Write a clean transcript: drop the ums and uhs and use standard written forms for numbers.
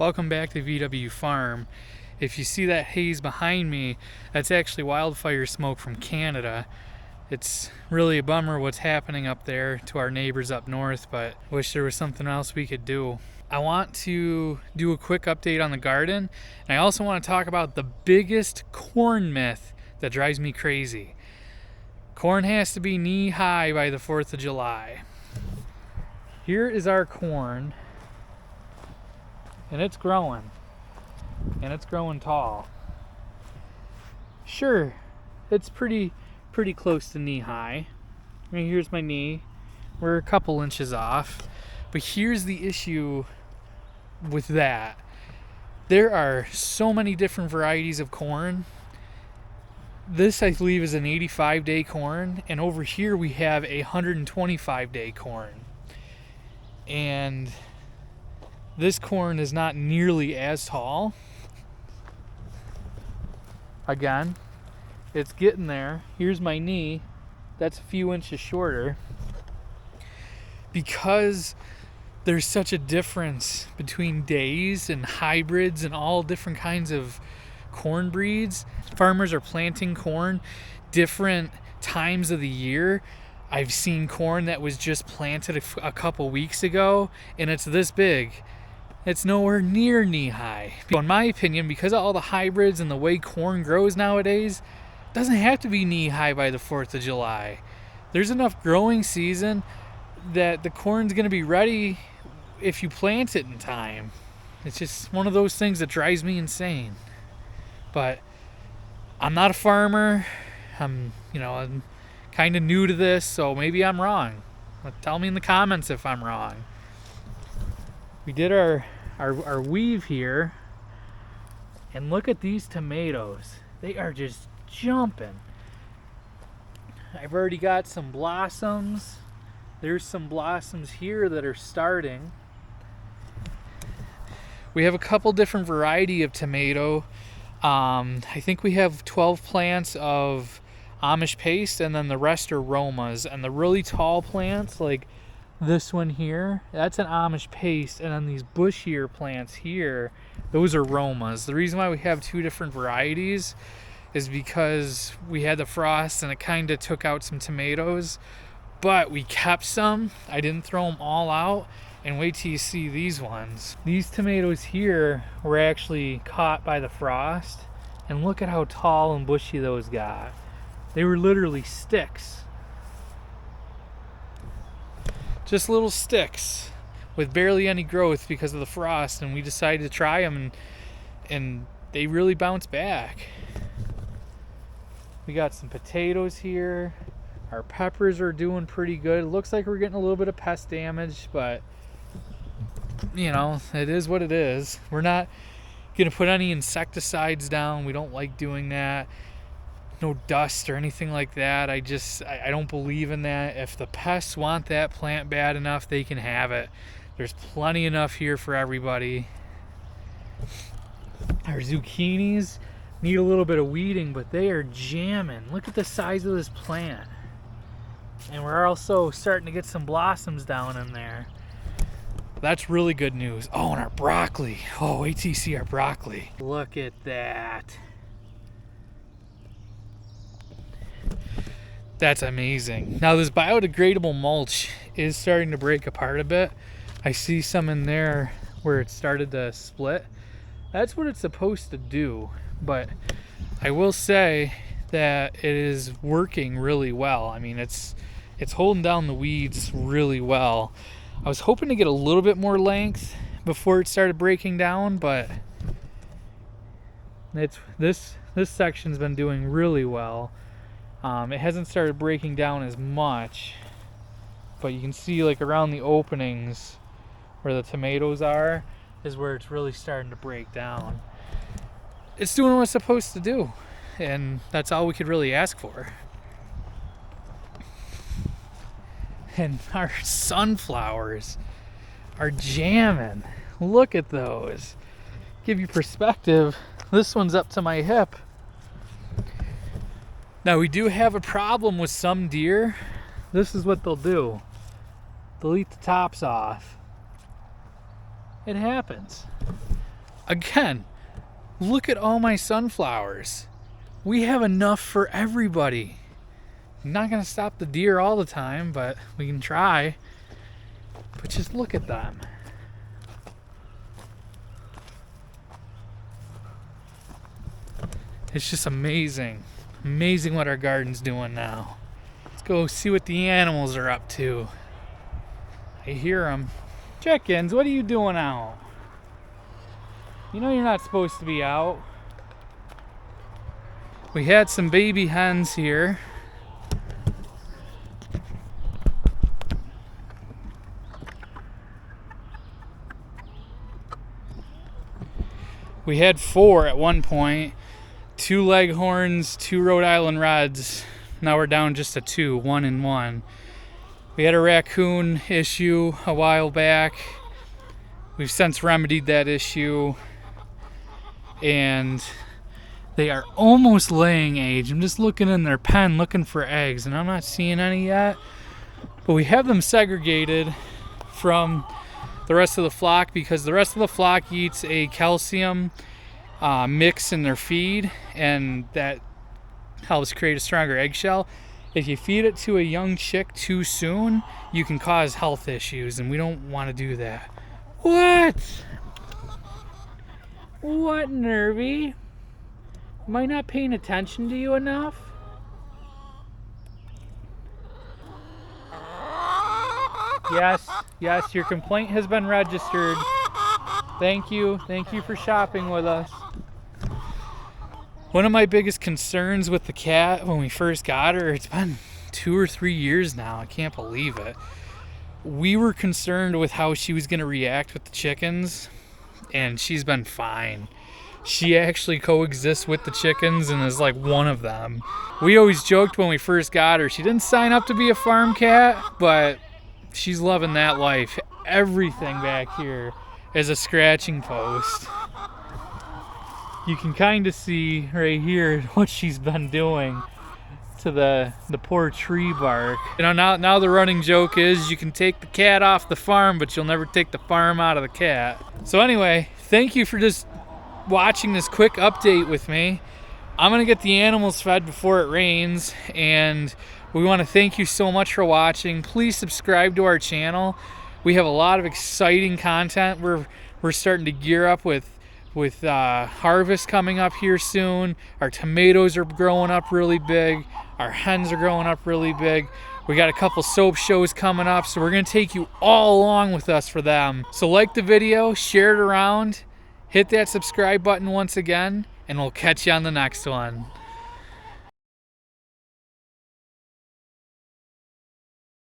Welcome back to VW Farm. If you see that haze behind me, that's actually wildfire smoke from Canada. It's really a bummer what's happening up there to our neighbors up north, but wish there was something else we could do. I want to do a quick update on the garden, and I also want to talk about the biggest corn myth that drives me crazy. Corn has to be knee-high by the 4th of July. Here is our corn, and it's growing tall. Sure, it's pretty close to knee-high. I mean, here's my knee. We're a couple inches off. But here's the issue with that. There are so many different varieties of corn. This, I believe, is an 85-day corn, and over here we have a 125-day corn. And this corn is not nearly as tall. Again, it's getting there. Here's my knee. That's a few inches shorter. Because there's such a difference between days and hybrids and all different kinds of corn breeds. Farmers are planting corn different times of the year. I've seen corn that was just planted a couple weeks ago, and it's this big. It's nowhere near knee-high. In my opinion, because of all the hybrids and the way corn grows nowadays, it doesn't have to be knee-high by the 4th of July. There's enough growing season that the corn's going to be ready if you plant it in time. It's just one of those things that drives me insane. But I'm not a farmer. I'm kind of new to this, so maybe I'm wrong. Tell me in the comments if I'm wrong. We did our weave here, and look at these tomatoes. They are just jumping. I've already got some blossoms. There's some blossoms here that are starting. We have a couple different variety of tomato. I think we have 12 plants of Amish paste, and then the rest are Romas. And the really tall plants, like this one here, that's an Amish paste, and then these bushier plants here, those are Romas. The reason why we have two different varieties is because we had the frost and it kind of took out some tomatoes, but we kept some. I didn't throw them all out. And wait till you see these ones. These tomatoes here were actually caught by the frost, and look at how tall and bushy those got. They were literally sticks. Just little sticks with barely any growth because of the frost, and we decided to try them, and they really bounced back. We got some potatoes here. Our peppers are doing pretty good. It looks like we're getting a little bit of pest damage, but it is what it is. We're not going to put any insecticides down. We don't like doing that. No dust or anything like that. I don't believe in that. If the pests want that plant bad enough, they can have it. There's plenty enough here for everybody. Our zucchinis need a little bit of weeding, but they are jamming. Look at the size of this plant. And we're also starting to get some blossoms down in there. That's really good news. Oh, and our broccoli. Oh, wait till you see our broccoli. Look at that. That's amazing. Now, this biodegradable mulch is starting to break apart a bit. I see some in there where it started to split. That's what it's supposed to do. But I will say that it is working really well. I mean, it's holding down the weeds really well. I was hoping to get a little bit more length before it started breaking down, but this section's been doing really well. It hasn't started breaking down as much, but you can see like around the openings where the tomatoes are is where it's really starting to break down. It's doing what it's supposed to do, and that's all we could really ask for. And our sunflowers are jamming. Look at those. Give you perspective, this one's up to my hip. Now, we do have a problem with some deer. This is what they'll do. They'll eat the tops off. It happens. Again, look at all my sunflowers. We have enough for everybody. I'm not gonna stop the deer all the time, but we can try. But just look at them. It's just amazing. Amazing what our garden's doing now. Let's go see what the animals are up to. I hear them. Chickens, what are you doing out? You know you're not supposed to be out. We had some baby hens here. We had 4 at one point. 2 Leghorns, 2 Rhode Island Reds. Now we're down just to 2, 1 and 1. We had a raccoon issue a while back. We've since remedied that issue. And they are almost laying age. I'm just looking in their pen looking for eggs, and I'm not seeing any yet. But we have them segregated from the rest of the flock because the rest of the flock eats a calcium mix in their feed, and that helps create a stronger eggshell. If you feed it to a young chick too soon, you can cause health issues, and we don't want to do that. What? What, Nervy? Am I not paying attention to you enough? Yes, your complaint has been registered. Thank you for shopping with us. One of my biggest concerns with the cat when we first got her, it's been 2 or 3 years now, I can't believe it. We were concerned with how she was gonna react with the chickens, and she's been fine. She actually coexists with the chickens and is like one of them. We always joked when we first got her, she didn't sign up to be a farm cat, but she's loving that life. Everything back here is a scratching post. You can kind of see right here what she's been doing to the poor tree bark. You know, now the running joke is you can take the cat off the farm, but you'll never take the farm out of the cat. So anyway, thank you for just watching this quick update with me. I'm gonna get the animals fed before it rains, and we want to thank you so much for watching. Please subscribe to our channel. We have a lot of exciting content. We're starting to gear up with harvest coming up here soon. Our tomatoes are growing up really big. Our hens are growing up really big. We got a couple soap shows coming up, so we're gonna take you all along with us for them. So like the video, share it around, hit that subscribe button once again, and we'll catch you on the next one.